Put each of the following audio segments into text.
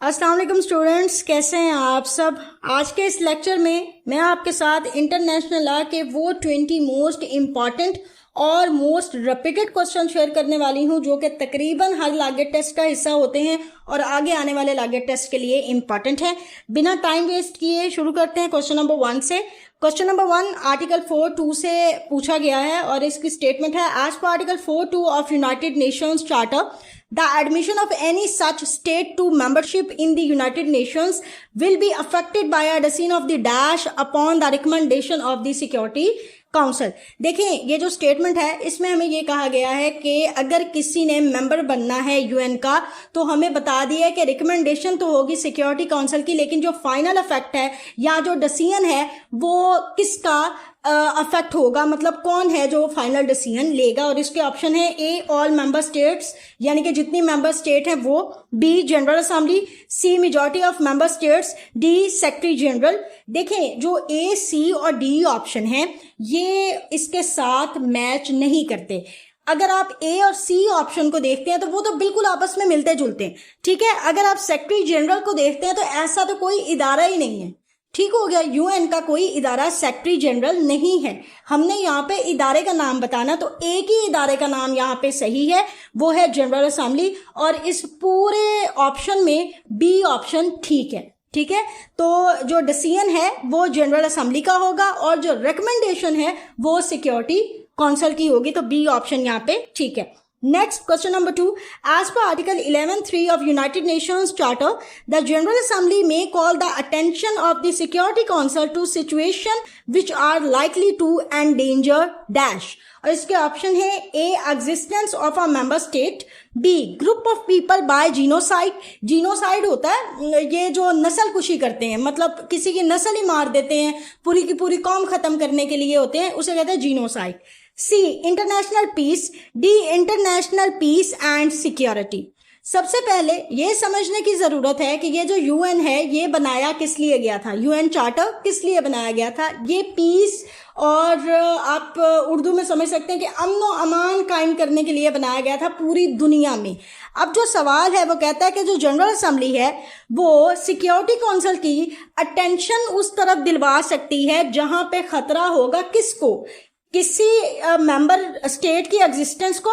अस्सलाम वालेकुम स्टूडेंट्स, कैसे हैं आप सब। आज के इस लेक्चर में मैं आपके साथ इंटरनेशनल लॉ के वो 20 मोस्ट इम्पॉर्टेंट और मोस्ट रिपीटेड क्वेश्चन शेयर करने वाली हूं जो कि तकरीबन हर लागत टेस्ट का हिस्सा होते हैं और आगे आने वाले लागत टेस्ट के लिए इम्पॉर्टेंट है। बिना टाइम वेस्ट किए शुरू करते हैं क्वेश्चन नंबर 1 से। क्वेश्चन नंबर 1 आर्टिकल 4.2 से पूछा गया है और इसकी स्टेटमेंट है, as per article 4.2 of United Nations charter the admission of any such state to membership in the United Nations will be affected by a decision of the dash upon the recommendation of the Security Council। देखिए, ये जो statement है इसमें हमें ये कहा गया है कि अगर किसी ने मेंबर बनना है यूएन का तो हमें बता दिया है कि रिकमेंडेशन तो होगी सिक्योरिटी काउंसिल की, लेकिन जो फाइनल इफेक्ट है या जो डिसीजन है वो किसका अफेक्ट होगा, मतलब कौन है जो फाइनल डिसीजन लेगा। और इसके ऑप्शन है ए ऑल मेंबर स्टेट्स यानी कि जितनी मेंबर स्टेट है वो, B general assembly, C majority of member states, D secretary general. देखें, जो ए सी और डी ऑप्शन है ये इसके साथ मैच नहीं करते। अगर आप ए और सी ऑप्शन को देखते हैं तो वो तो बिल्कुल आपस में मिलते जुलते हैं, ठीक है। अगर आप सेक्रेटरी जनरल को देखते हैं तो ऐसा तो कोई इदारा ही नहीं है, ठीक हो गया। यूएन का कोई इदारा सेक्रेटरी जनरल नहीं है। हमने यहाँ पे इदारे का नाम बताना, तो एक ही इदारे का नाम यहाँ पे सही है, वो है जनरल असेंबली। और इस पूरे ऑप्शन में बी ऑप्शन ठीक है, ठीक है। तो जो डिसीजन है वो जनरल असेंबली का होगा और जो रिकमेंडेशन है वो सिक्योरिटी काउंसिल की होगी, तो बी ऑप्शन यहाँ पे ठीक है। Next, question number 2. As per Article 11.3 of United Nations Charter, the General Assembly may call the attention of the Security Council to situations which are likely to endanger dash. और इसके option है A. Existence of a member state, B. Group of people by genocide. Genocide होता है ये जो नस्ल कुशी करते हैं, मतलब किसी की नस्ल ही मार देते हैं, पूरी की पूरी कौम खत्म करने के लिए होते हैं, उसे कहते हैं genocide. C international peace, D international peace and security. सबसे पहले ये समझने की जरूरत है कि ये जो यूएन है ये बनाया किस लिए गया था, यूएन चार्टर किस लिए बनाया गया था। ये पीस और आप उर्दू में समझ सकते हैं कि अमन और अमान कायम करने के लिए बनाया गया था पूरी दुनिया में। अब जो सवाल है वो कहता है कि जो जनरल असेंबली है वो सिक्योरिटी काउंसिल की अटेंशन उस तरफ दिलवा सकती है जहां पे खतरा होगा किसको, किसी मेंबर स्टेट की एग्जिस्टेंस को,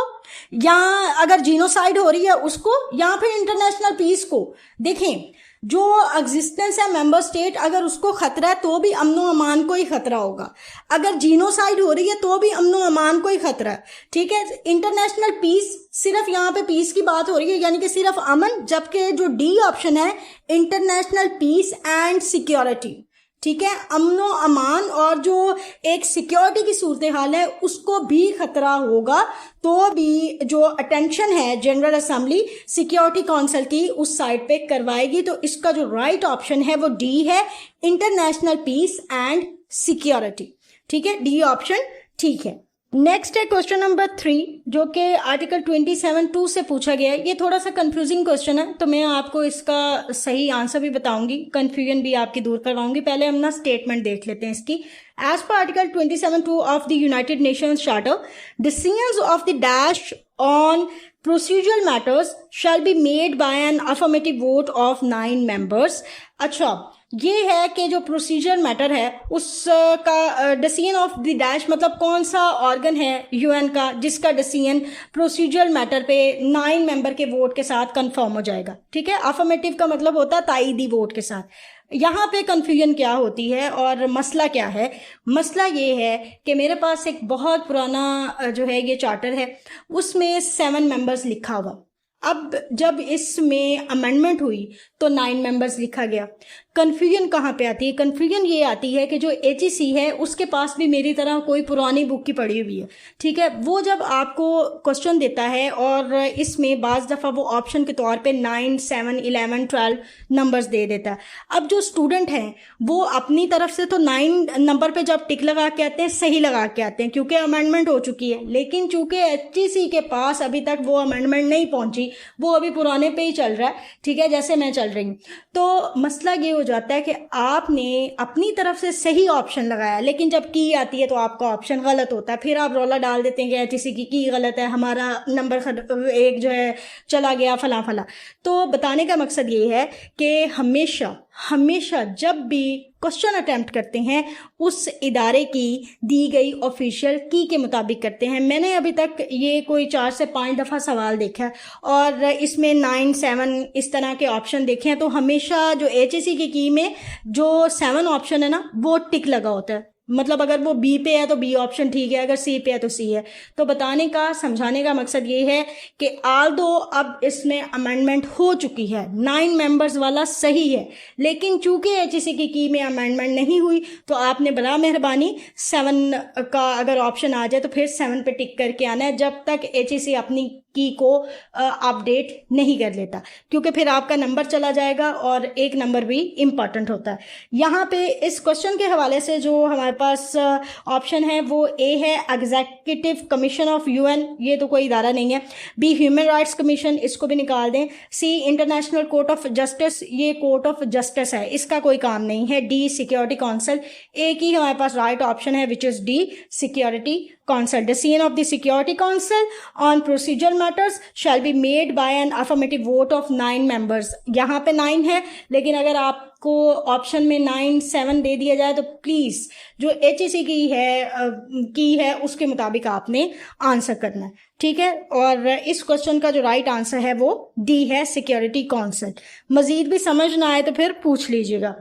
या अगर जीनोसाइड हो रही है उसको, या फिर इंटरनेशनल पीस को। देखें, जो एग्जिस्टेंस है मेंबर स्टेट, अगर उसको खतरा है तो भी अमनो अमान को ही खतरा होगा, अगर जीनोसाइड हो रही है तो भी अमनो अमान को ही खतरा है, ठीक है। इंटरनेशनल पीस, सिर्फ यहाँ पे पीस की बात हो रही है यानी कि सिर्फ अमन, जबकि जो डी ऑप्शन है इंटरनेशनल पीस एंड सिक्योरिटी, ठीक है। अमनो अमान और जो एक सिक्योरिटी की सूरत हाल है उसको भी खतरा होगा, तो भी जो अटेंशन है जनरल असेंबली सिक्योरिटी काउंसिल की उस साइड पे करवाएगी। तो इसका जो राइट ऑप्शन है वो डी है, इंटरनेशनल पीस एंड सिक्योरिटी, ठीक है। डी ऑप्शन ठीक है। नेक्स्ट है क्वेश्चन नंबर 3 जो कि आर्टिकल 27.2 से पूछा गया है। ये थोड़ा सा कंफ्यूजिंग क्वेश्चन है तो मैं आपको इसका सही आंसर भी बताऊंगी, कंफ्यूजन भी आपकी दूर करवाऊंगी। पहले हम ना स्टेटमेंट देख लेते हैं इसकी। As per article 27.2 of the United Nations charter, decisions of the dash on procedural matters shall be made by an affirmative vote of 9 members। अच्छा, ये है कि जो प्रोसीजर मैटर है उसका डिसीजन ऑफ द डैश, मतलब कौन सा ऑर्गन है यूएन का जिसका डिसीजन प्रोसीजर मैटर पे 9 मेंबर के वोट के साथ कंफर्म हो जाएगा, ठीक है। अफर्मेटिव का मतलब होता है ताईदी वोट के साथ। यहाँ पे कंफ्यूजन क्या होती है और मसला क्या है। मसला ये है कि मेरे पास एक बहुत पुराना जो है ये चार्टर है, उसमें 7 मेंबर्स लिखा हुआ। अब जब इसमें अमेंडमेंट हुई तो 9 मेंबर्स लिखा गया। कंफ्यूजन कहाँ पे आती है? कंफ्यूजन ये आती है कि जो एचईसी है उसके पास भी मेरी तरह कोई पुरानी बुक की पड़ी हुई है, ठीक है। वो जब आपको क्वेश्चन देता है और इसमें बाज़ दफ़ा वो ऑप्शन के तौर पे 9, 7, 11, 12 नंबर्स दे देता है। अब जो स्टूडेंट हैं वो अपनी तरफ से तो 9 नंबर पे जब टिक लगा के आते हैं सही लगा के आते हैं क्योंकि अमेंडमेंट हो चुकी है, लेकिन चूंकि एचईसी के पास अभी तक वो अमेंडमेंट नहीं पहुंची वो अभी पुराने पे ही चल रहा है, ठीक है, जैसे मैं चल रही हूँ। तो मसला ये हो जाता है कि आपने अपनी तरफ से सही ऑप्शन लगाया, लेकिन जब की आती है तो आपका ऑप्शन गलत होता है, फिर आप रौला डाल देते हैं कि एचईसी की गलत है, हमारा नंबर एक जो है चला गया फला फला। तो बताने का मकसद ये है कि हमेशा जब भी क्वेश्चन अटेम्प्ट करते हैं उस इदारे की दी गई ऑफिशियल की के मुताबिक करते हैं। मैंने अभी तक ये कोई 4 से 5 दफ़ा सवाल देखा है और इसमें 9, 7 इस तरह के ऑप्शन देखे हैं। तो हमेशा जो एचईसी की में जो 7 ऑप्शन है ना वो टिक लगा होता है, मतलब अगर वो बी पे है तो बी ऑप्शन ठीक है, अगर सी पे है तो सी है। तो बताने का समझाने का मकसद ये है कि आल्दो अब इसमें अमेंडमेंट हो चुकी है, 9 मेंबर्स वाला सही है, लेकिन चूंकि एचईसी की में अमेंडमेंट नहीं हुई तो आपने बड़ा मेहरबानी 7 का अगर ऑप्शन आ जाए तो फिर 7 पे टिक करके आना है, जब तक एचईसी अपनी की को अपडेट नहीं कर लेता, क्योंकि फिर आपका नंबर चला जाएगा और एक नंबर भी इम्पॉर्टेंट होता है। यहाँ पे इस क्वेश्चन के हवाले से जो हमारे पास ऑप्शन है वो ए है एग्जीक्यूटिव कमीशन ऑफ यूएन, ये तो कोई इदारा नहीं है। बी ह्यूमन राइट्स कमीशन, इसको भी निकाल दें। सी इंटरनेशनल कोर्ट ऑफ जस्टिस, ये कोर्ट ऑफ जस्टिस है, इसका कोई काम नहीं है। डी सिक्योरिटी काउंसिल, एक ही हमारे पास राइट ऑप्शन है which is D security Council. Decision of the Security Council on procedural matters shall be made by an affirmative vote of 9 members. यहाँ पे 9 है, लेकिन अगर आपको ऑप्शन में 9, 7 दे दिया जाए तो प्लीज जो एचईसी की है उसके मुताबिक आपने आंसर करना है, ठीक है। और इस क्वेश्चन का जो राइट आंसर है वो डी है सिक्योरिटी काउंसिल। मजीद भी समझ ना आए तो फिर पूछ लीजिएगा।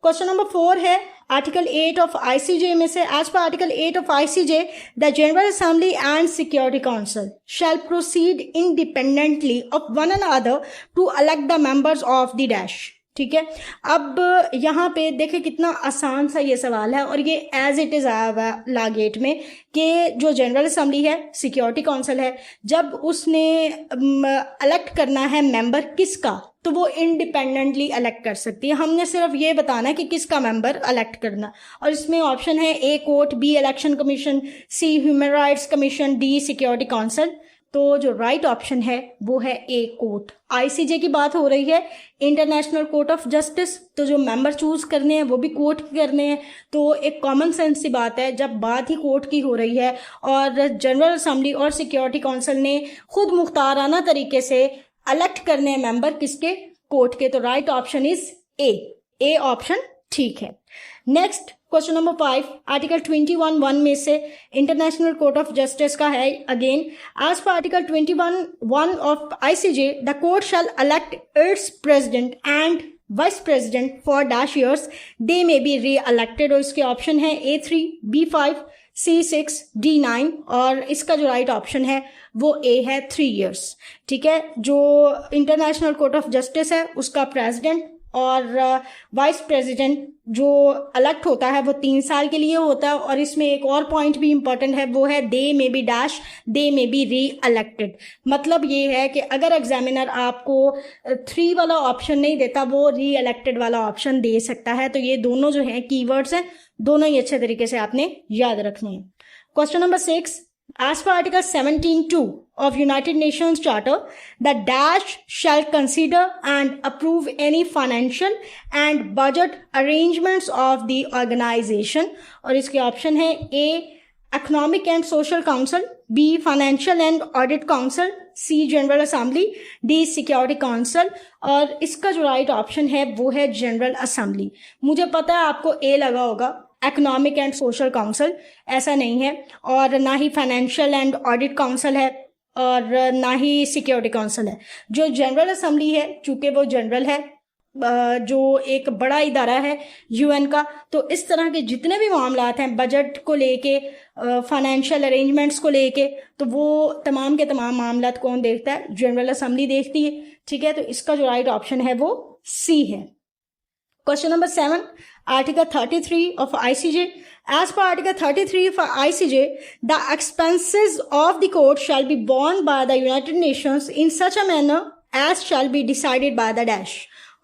क्वेश्चन नंबर 4 है आर्टिकल 8 ऑफ आईसीजे में से, as per article 8 of ICJ the general assembly and security council shall proceed independently of one another to elect the members of the dash, ठीक है। अब यहाँ पे देखे कितना आसान सा ये सवाल है और ये एज इट इज आया हुआ ला गेट में कि जो जनरल असेंबली है, सिक्योरिटी काउंसिल है, जब उसने इलेक्ट करना है मेंबर किसका तो वो इंडिपेंडेंटली इलेक्ट कर सकती है। हमने सिर्फ ये बताना है कि किसका मेंबर इलेक्ट करना, और इसमें ऑप्शन है A court, B election commission, C human rights commission, D security council. तो जो राइट ऑप्शन है वो है ए कोर्ट। आईसीजे की बात हो रही है, इंटरनेशनल कोर्ट ऑफ जस्टिस, तो जो मेंबर चूज करने हैं वो भी कोर्ट के करने हैं। तो एक कॉमन सेंस सी बात है, जब बात ही कोर्ट की हो रही है और जनरल असेंबली और सिक्योरिटी काउंसिल ने खुद मुख्ताराना तरीके से इलेक्ट करने हैं मेंबर किसके, कोर्ट के, तो right option is A option ठीक है। नेक्स्ट क्वेश्चन नंबर 5 आर्टिकल 21(1) में से इंटरनेशनल कोर्ट ऑफ जस्टिस का है। Again as per article 21(1) of ICJ the court shall elect its president and vice president for dash years, they may be री elected. और इसके option है A3, B5, C6, D9, और इसका जो right option है वो ए है 3 ईयर्स, ठीक है। जो इंटरनेशनल कोर्ट ऑफ जस्टिस है उसका प्रेसिडेंट और वाइस प्रेसिडेंट जो इलेक्ट होता है वो 3 साल के लिए होता है। और इसमें एक और पॉइंट भी इंपॉर्टेंट है, वो है they may be dash, they may be री इलेक्टेड। मतलब ये है कि अगर एग्जामिनर आपको 3 वाला ऑप्शन नहीं देता, वो री इलेक्टेड वाला ऑप्शन दे सकता है। तो ये दोनों जो हैं कीवर्ड्स हैं, दोनों ही अच्छे तरीके से आपने याद रखने हैं। Question number 6 as per article 17(2) of United Nations Charter, the dash shall consider and approve any financial and budget arrangements of the organization। और इसके ऑप्शन है A Economic and Social Council, B Financial and Audit Council, C General Assembly, D Security Council। और इसका जो right option है वो है general assembly. मुझे पता है आपको A लगा होगा, इकोनॉमिक एंड सोशल काउंसिल, ऐसा नहीं है, और ना ही फाइनेंशियल एंड ऑडिट काउंसिल है और ना ही सिक्योरिटी काउंसिल है। जो जनरल असेंबली है, चूंकि वो जनरल है, जो एक बड़ा इदारा है यूएन का, तो इस तरह के जितने भी मामलात हैं बजट को लेके, फाइनेंशियल अरेंजमेंट्स को लेके, तो वो तमाम के तमाम मामलात कौन देखता है, जनरल असेंबली देखती है, ठीक है। तो इसका जो राइट ऑप्शन है वो सी है। Question number 7, Article 33 of ICJ. As per Article 33 for ICJ, the expenses of the court shall be borne by the United Nations in such a manner as shall be decided by the dash।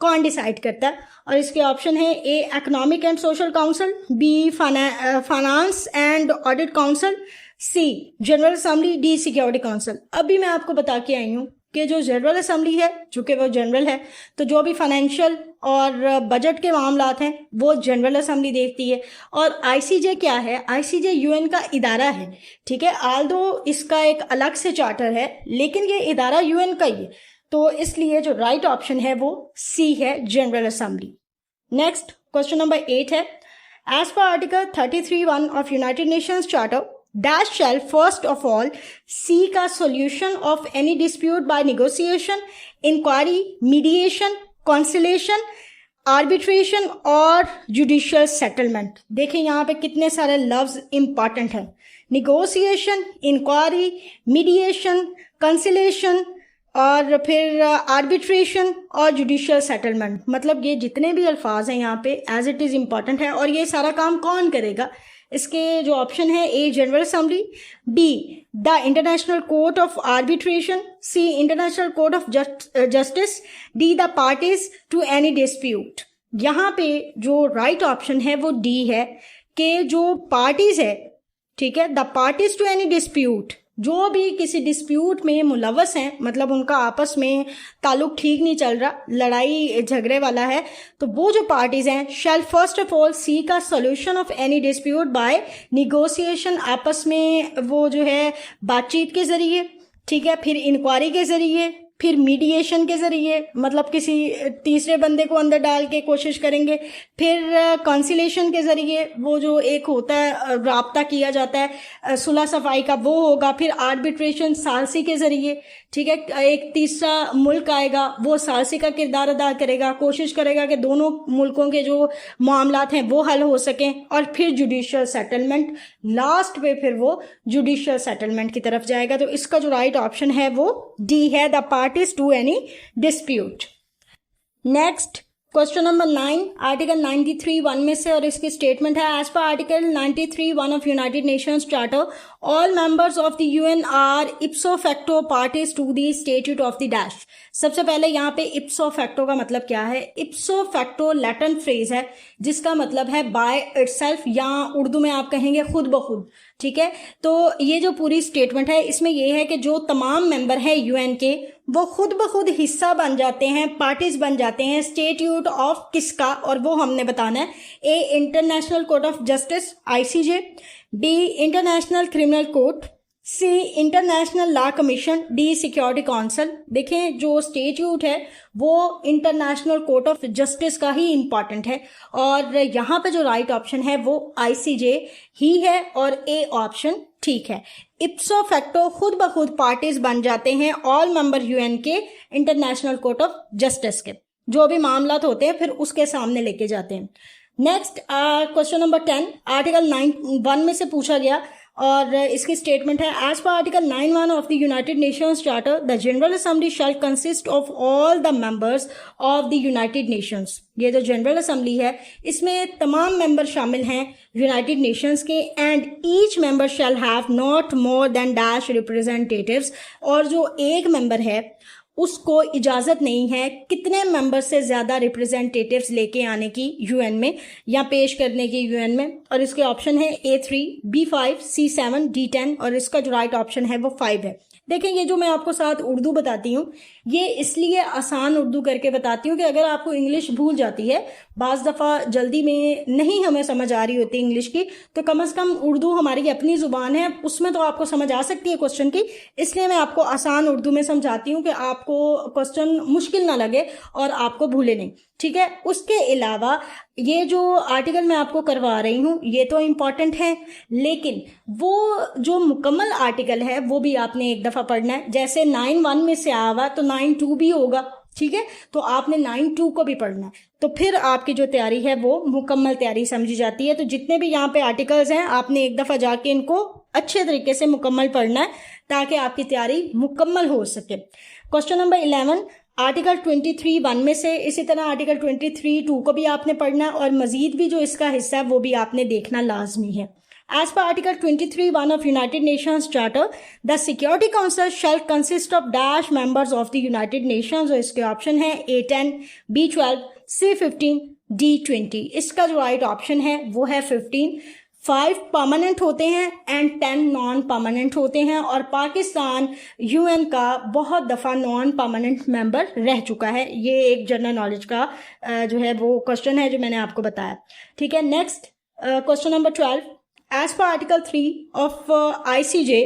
कौन decide करता है? और इसके option है A Economic and Social Council, B Finance and Audit Council, C General Assembly, D Security Council। अभी मैं आपको बता के आई हूँ कि जो जनरल असेंबली है, चूंकि वो जनरल है, तो जो भी फाइनेंशियल और बजट के मामलात हैं वो जनरल असेंबली देखती है। और आईसीजे क्या है? आईसीजे यूएन का इदारा है, ठीक है। आल्दो इसका एक अलग से चार्टर है, लेकिन ये इदारा यूएन का ही है, तो इसलिए जो राइट ऑप्शन है वो सी है, general assembly. Next question number 8 है, as per article 33(1) of United Nations charter, dash shall first of all seek a solution of any dispute by negotiation, inquiry, mediation, conciliation, arbitration और judicial settlement। देखें यहाँ पे कितने सारे लफ्ज important हैं, negotiation, inquiry, mediation, conciliation और फिर आर्बिट्रेशन और जुडिशियल सेटलमेंट। मतलब ये जितने भी अल्फाज हैं यहाँ पे एज इट इज़ इम्पॉर्टेंट है। और ये सारा काम कौन करेगा? इसके जो ऑप्शन है, A General Assembly, B the International Court of Arbitration, C International Court of Justice, D the parties to any dispute. यहाँ पे जो राइट ऑप्शन है वो डी है कि जो पार्टीज है, ठीक है, the parties to any dispute, जो भी किसी डिस्प्यूट में मुलव्वस हैं, मतलब उनका आपस में ताल्लुक ठीक नहीं चल रहा, लड़ाई झगड़े वाला है, तो वो जो पार्टीज हैं shall first of all seek a solution of any dispute by negotiation, आपस में वो जो है बातचीत के जरिए, ठीक है, फिर इंक्वायरी के जरिए, फिर मीडिएशन के जरिए, मतलब किसी तीसरे बंदे को अंदर डाल के कोशिश करेंगे, फिर कंसिलेशन के जरिए, वो जो एक होता है राब्ता किया जाता है सुलह सफाई का, वो होगा, फिर आर्बिट्रेशन सालसी के जरिए, ठीक है, एक तीसरा मुल्क आएगा, वो सालसी का किरदार अदा करेगा, कोशिश करेगा कि दोनों मुल्कों के जो मामलात हैं वो हल हो सकें, और फिर जुडिशियल सेटलमेंट, लास्ट पे फिर वो जुडिशियल सेटलमेंट की तरफ जाएगा। तो इसका जो राइट ऑप्शन है वो डी है, the parties to any dispute. Next question number 9, article 93(1) में से, और इसकी स्टेटमेंट है, as per article 93(1) of United Nations charter, all members of the UN are ipso facto parties to the statute of the dash. सबसे पहले यहाँ पे इप्सो facto का मतलब क्या है? इप्सो फैक्टो लैटिन फ्रेज है जिसका मतलब है बाय इटसेल्फ, या उर्दू में आप कहेंगे खुद ब खुद, ठीक है। तो ये जो पूरी स्टेटमेंट है इसमें ये है कि जो तमाम मेंबर हैं यूएन के वो खुद ब खुद हिस्सा बन जाते हैं, पार्टीज बन जाते हैं स्टेट्यूट ऑफ किसका, और वो हमने बताना है। A International Court of Justice ICJ, B International Criminal Court, C International Law Commission, D security Council. देखें जो स्टेट्यूट है वो इंटरनेशनल कोर्ट ऑफ जस्टिस का ही इंपॉर्टेंट है, और यहाँ पे जो राइट ऑप्शन है वो आईसीजे ही है, और ए ऑप्शन ठीक है। इप्सो फैक्टो खुद ब खुद पार्टीज बन जाते हैं ऑल मेंबर यूएन के इंटरनेशनल कोर्ट ऑफ जस्टिस के, जो भी मामलात होते हैं फिर उसके सामने लेके जाते हैं। नेक्स्ट क्वेश्चन नंबर 10, आर्टिकल 9(1) में से पूछा गया, और इसकी स्टेटमेंट है, as per article 9(1) of the United Nations charter, the general assembly shall consist of all the members of the United Nations. ये जो जनरल असेंबली है इसमें तमाम मेंबर शामिल हैं यूनाइटेड नेशंस के, and each member shall have not more than dash representatives, और जो एक मेंबर है उसको इजाजत नहीं है कितने मेंबर से ज्यादा रिप्रेजेंटेटिव्स लेके आने की यूएन में, या पेश करने की यूएन में। और इसके ऑप्शन है A3, B5, C7, D10, और इसका जो राइट ऑप्शन है वो 5 है। देखें ये जो मैं आपको साथ उर्दू बताती हूँ ये इसलिए आसान उर्दू करके बताती हूँ कि अगर आपको इंग्लिश भूल जाती है, बाज़ दफ़ा जल्दी में नहीं हमें समझ आ रही होती इंग्लिश की, तो कम से कम उर्दू हमारी अपनी ज़ुबान है, उसमें तो आपको समझ आ सकती है क्वेश्चन की, इसलिए मैं आपको आसान उर्दू में समझाती हूँ कि आपको क्वेश्चन मुश्किल ना लगे और आपको भूले नहीं, ठीक है। उसके अलावा ये जो आर्टिकल मैं आपको करवा रही हूँ ये तो इम्पॉर्टेंट है, लेकिन वो जो मुकम्मल आर्टिकल है वो भी आपने एक दफ़ा पढ़ना है। जैसे 9(1) में से आया हुआ तो 9(2) भी होगा, ठीक है, तो आपने 9(2) को भी पढ़ना है, तो फिर आपकी जो तैयारी है वो मुकम्मल तैयारी समझी जाती है। तो जितने भी यहाँ पे आर्टिकल्स हैं आपने एक दफ़ा जाके इनको अच्छे तरीके से मुकम्मल पढ़ना है ताकि आपकी तैयारी मुकम्मल हो सके। क्वेश्चन नंबर 11, आर्टिकल 23(1) में से, इसी तरह आर्टिकल 23(2) को भी आपने पढ़ना है, और मजीद भी जो इसका हिस्सा है वो भी आपने देखना लाजमी है। As per Article 23(1) of United Nations Charter, the Security Council shall consist of dash members of the United Nations, और इसके ऑप्शन है A10, B12, C15, D20। इसका जो राइट ऑप्शन है वो है 15। 5 परमानेंट होते हैं एंड 10 नॉन परमानेंट होते हैं, और पाकिस्तान यूएन का बहुत दफ़ा नॉन परमानेंट मेंबर रह चुका है। ये एक जनरल नॉलेज का जो है वो क्वेश्चन है जो मैंने आपको बताया। ठीक है, next question number 12, as per article 3 of ICJ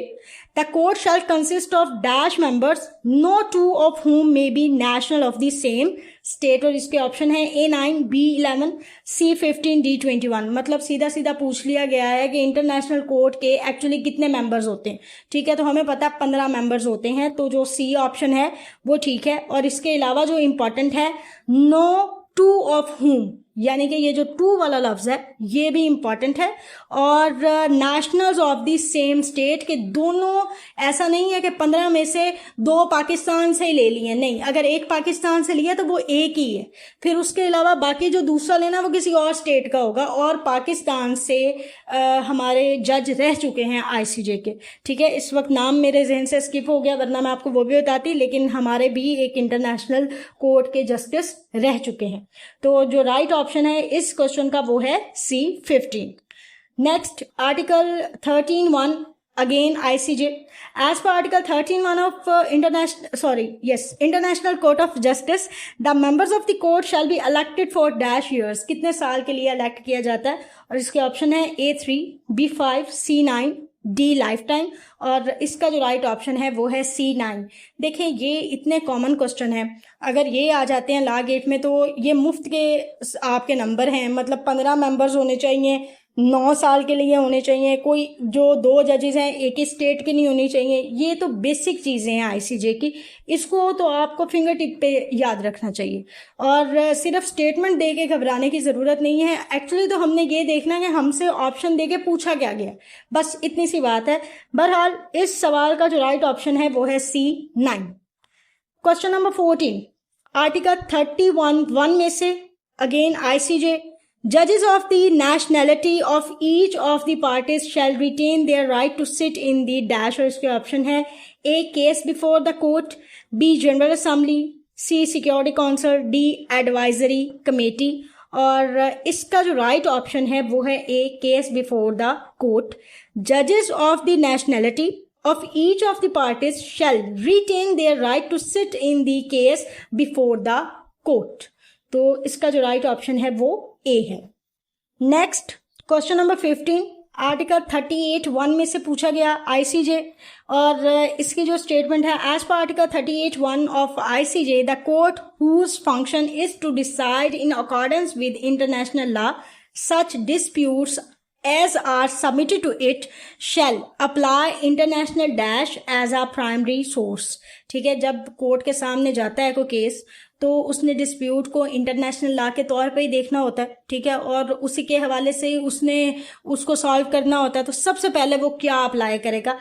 the court shall consist of dash members, no two of whom may be national of the same state। और इसके ऑप्शन है A9, B11, C15, D21। मतलब सीधा सीधा पूछ लिया गया है कि इंटरनेशनल कोर्ट के एक्चुअली कितने मेंबर्स होते हैं। ठीक है, तो हमें पता है 15 मेंबर्स होते हैं, तो जो C ऑप्शन है वो ठीक है। और इसके अलावा जो इम्पॉर्टेंट है, नो टू ऑफ whom, यानी कि ये जो टू वाला लफ्ज है ये भी इंपॉर्टेंट है। और nationals of the same state के दोनों, ऐसा नहीं है कि 15 में से 2 पाकिस्तान से ही ले लिए, नहीं, अगर एक पाकिस्तान से लिया तो वो एक ही है, फिर उसके अलावा बाकी जो दूसरा लेना वो किसी और स्टेट का होगा। और पाकिस्तान से हमारे जज रह चुके हैं ICJ के। ठीक है, इस वक्त नाम मेरे जहन से स्किप हो गया, वरना मैं आपको वो भी बताती, लेकिन हमारे भी एक इंटरनेशनल कोर्ट के जस्टिस रह चुके हैं। तो जो राइट ऑप्शन है इस क्वेश्चन का वो है C15। Next article 13(1) again ICJ, as per article 13(1) of International Court of Justice the members of the court shall be elected for dash years. कितने साल के लिए इलेक्ट किया जाता है? और इसके ऑप्शन है A3, B5, C9, D life time. और इसका जो राइट ऑप्शन है वो है C9। देखें, ये इतने कॉमन क्वेश्चन है, अगर ये आ जाते हैं ला गेट में तो ये मुफ्त के आपके नंबर हैं। मतलब 15 मेंबर्स होने चाहिए, 9 साल के लिए होने चाहिए, कोई जो 2 जजेस हैं एक ही स्टेट के नहीं होनी चाहिए। ये तो बेसिक चीज़ें हैं ICJ की, इसको तो आपको फिंगर टिप पे याद रखना चाहिए। और सिर्फ स्टेटमेंट दे के घबराने की ज़रूरत नहीं है। एक्चुअली तो हमने ये देखना है कि हमसे ऑप्शन दे के पूछा क्या गया, बस इतनी सी बात है। बहरहाल इस सवाल का जो राइट ऑप्शन है वो है C9। क्वेश्चन नंबर 14, आर्टिकल 31(1) में से again ICJ, judges of the nationality of each of the parties shall retain their right to sit in the dash। और इसके ऑप्शन है A, case before the court, B, general assembly, C, security council, D, advisory committee। और इसका जो right option है वो है A, case before the court। judges of the nationality of each of the parties shall retain their right to sit in the case before the court। तो इसका जो right option है वो A है। Next question number 15, article 38(1) में से पूछा गया ICJ। और इसकी जो स्टेटमेंट है, as per article 38(1) of ICJ the court whose function is to decide in accordance with international law such disputes as are submitted to it shall apply international dash as a primary source। ठीक है, जब court के सामने जाता है कोई case तो उसने डिस्प्यूट को इंटरनेशनल लॉ के तौर पे ही देखना होता है। ठीक है, और उसी के हवाले से ही उसने उसको सॉल्व करना होता है। तो सबसे पहले वो क्या अप्लाई करेगा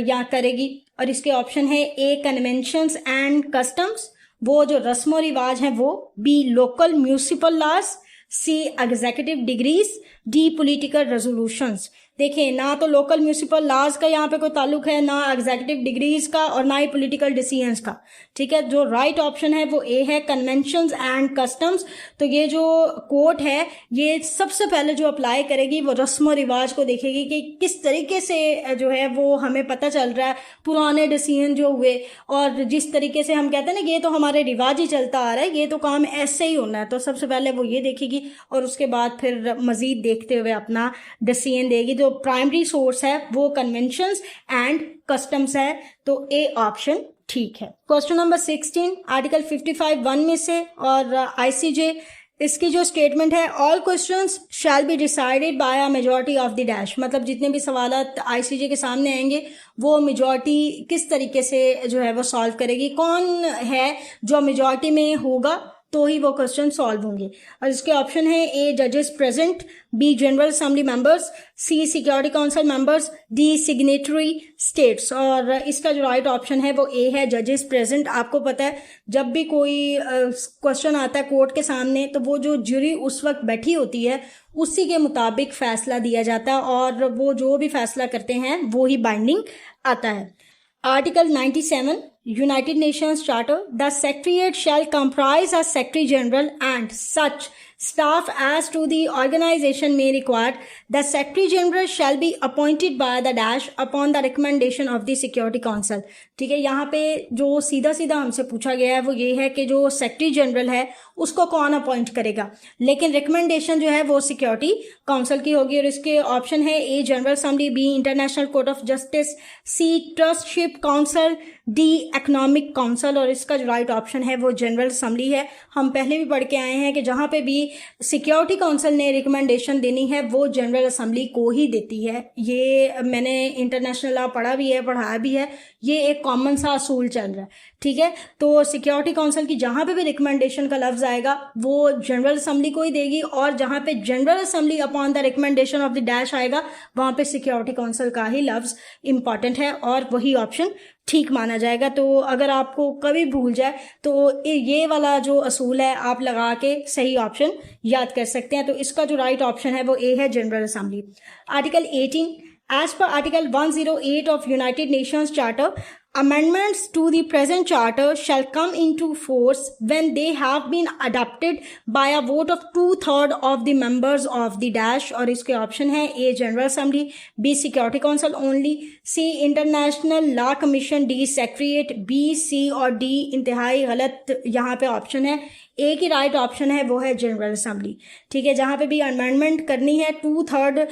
या करेगी? और इसके ऑप्शन है A, कन्वेंशंस एंड कस्टम्स, वो जो रस्म रिवाज हैं वो, B, local municipal laws, C, executive decrees, D, political resolutions. देखिए, ना तो लोकल म्यूनिसिपल लॉज का यहाँ पे कोई ताल्लुक है, ना एग्जीक्यूटिव डिग्रीज का, और ना ही पॉलिटिकल डिसीजंस का। ठीक है, जो राइट ऑप्शन है वो A है, कन्वेंशंस एंड कस्टम्स। तो ये जो कोर्ट है ये सबसे पहले जो अप्लाई करेगी वो रस्म रिवाज को देखेगी कि किस तरीके से जो है वो हमें पता चल रहा है पुराने डिसीजन जो हुए, और जिस तरीके से हम कहते हैं ना कि ये तो हमारे रिवाज ही चलता आ रहा है, ये तो काम ऐसे ही होना है। तो सबसे पहले वो ये देखेगी और उसके बाद फिर मजीद देखते हुए अपना डिसीजन देगी। जो प्राइमरी सोर्स है वो कन्वेंशंस एंड कस्टम्स है, तो ए ऑप्शन ठीक है। क्वेश्चन नंबर 16, आर्टिकल 55(1) में से और ICJ, इसकी जो स्टेटमेंट है, all questions shall be decided by a majority of the dash. मतलब जितने भी सवालात ICJ के सामने आएंगे वो मेजॉरिटी किस तरीके से जो है वो सॉल्व करेगी, कौन है जो मेजॉरिटी में होगा तो ही वो क्वेश्चन सॉल्व होंगे। और इसके ऑप्शन है A, जजेस present, B, general assembly members, C, security council members, D, signatory states. और इसका जो राइट ऑप्शन है वो A है, जजेस प्रेजेंट। आपको पता है जब भी कोई क्वेश्चन आता है कोर्ट के सामने तो वो जो ज्यूरी उस वक्त बैठी होती है उसी के मुताबिक फैसला दिया जाता है, और वो जो भी फैसला करते हैं वो ही बाइंडिंग आता है। Article 97, United Nations Charter, the Secretariat shall comprise a Secretary General and such staff as to the organization may require, the Secretary General shall be appointed by the dash upon the recommendation of the Security Council. ठीक है, यहाँ पे जो सीधा सीधा हमसे पूछा गया है वो ये है कि जो सेक्रेटरी जनरल है उसको कौन अपॉइंट करेगा, लेकिन रिकमेंडेशन जो है वो सिक्योरिटी काउंसिल की होगी। और इसके ऑप्शन है A General Assembly, B International Court of Justice, C Trusteeship Council, D Economic Council. और इसका जो राइट ऑप्शन है वो जनरल असेंबली है। हम पहले भी पढ़ के आए हैं कि जहां पे भी सिक्योरिटी काउंसिल ने रिकमेंडेशन देनी है वो जनरल असेंबली को ही देती है। ये मैंने इंटरनेशनल लॉ पढ़ा भी है, पढ़ाया भी है, ये एक कॉमन सा असूल चल रहा है। ठीक है, तो सिक्योरिटी काउंसिल की जहां पे भी रिकमेंडेशन का लफ्ज आएगा वो जनरल असेंबली को ही देगी, और जहां पे general assembly upon the recommendation of the dash आएगा वहां पे सिक्योरिटी काउंसिल का ही लफ्ज इंपॉर्टेंट है और वही ऑप्शन ठीक माना जाएगा। तो अगर आपको कभी भूल जाए तो ये वाला जो असूल है आप लगा के सही ऑप्शन याद कर सकते हैं। तो इसका जो राइट ऑप्शन है वो ए है, general assembly. Article 18, as per article 108 of United Nations Charter, amendments to the present charter shall come into force when they have been adopted by a vote of 2/3 of the members of the dash। और इसके option है A General Assembly, B Security Council only, C International Law Commission, D Secretariat, B, C और D इंतहाई गलत यहाँ पे option है। ए की राइट ऑप्शन है वो है जनरल असेंबली। ठीक है, जहां पे भी अमेंडमेंट करनी है 2/3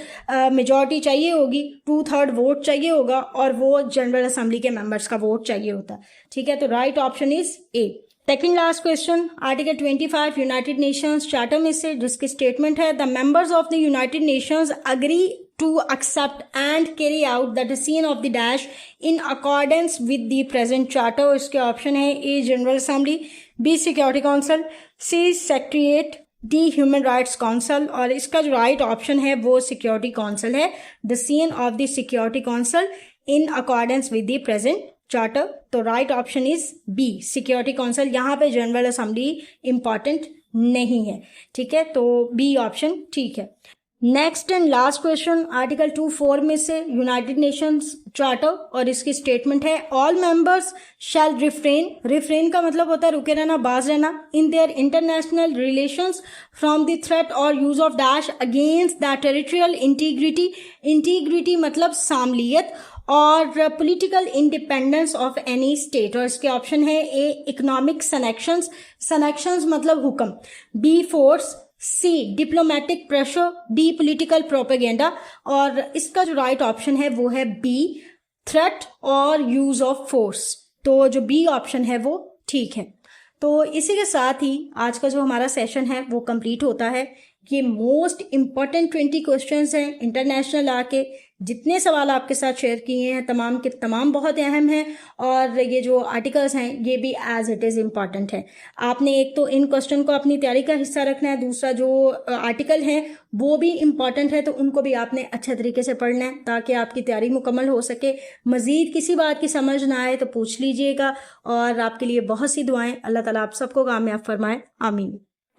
मेजॉरिटी चाहिए होगी, 2/3 वोट चाहिए होगा और वो जनरल असेंबली के मेंबर्स का वोट चाहिए होता है। ठीक है, तो right option is a. Second last question, article 25 United Nations charter में से, जिसकी स्टेटमेंट है the members of the United Nations agree to accept and carry out the decision of the dash in accordance with the present charter। इसके option है A General Assembly, B Security Council, C Secretariat, D Human Rights Council. और इसका जो right option है वो Security Council है, decision of the Security Council in accordance with the present charter. तो right option is B Security Council. यहाँ पे general assembly important नहीं है। ठीक है, तो बी ऑप्शन ठीक है। Next and last question, article 24 में से यूनाइटेड नेशंस चार्टर, और इसकी स्टेटमेंट है ऑल मेंबर्स शैल रिफ्रेन का मतलब होता है रुके रहना, बाज रहना, in their international relations from the threat और use of dash against the territorial integrity मतलब सामलियत और political independence of any state. और इसके ऑप्शन है ए इकोनॉमिक सनेक्शंस मतलब हुक्म, B force, C diplomatic pressure, D political propaganda. और इसका जो राइट ऑप्शन है वो है बी थ्रेट और यूज ऑफ फोर्स। तो जो बी ऑप्शन है वो ठीक है। तो इसी के साथ ही आज का जो हमारा सेशन है वो कंप्लीट होता है। ये मोस्ट इंपॉर्टेंट 20 क्वेश्चंस हैं इंटरनेशनल लॉ के। जितने सवाल आपके साथ शेयर किए हैं तमाम के तमाम बहुत अहम हैं, और ये जो आर्टिकल्स हैं ये भी एज इट इज़ इम्पॉर्टेंट है। आपने एक तो इन क्वेश्चन को अपनी तैयारी का हिस्सा रखना है, दूसरा जो आर्टिकल हैं वो भी इम्पॉर्टेंट है, तो उनको भी आपने अच्छे तरीके से पढ़ना है ताकि आपकी तैयारी मुकम्मल हो सके। मज़ीद किसी बात की समझ ना आए तो पूछ लीजिएगा, और आपके लिए बहुत सी दुआएं। अल्लाह ताला आप सबको कामयाब फरमाए, आमीन।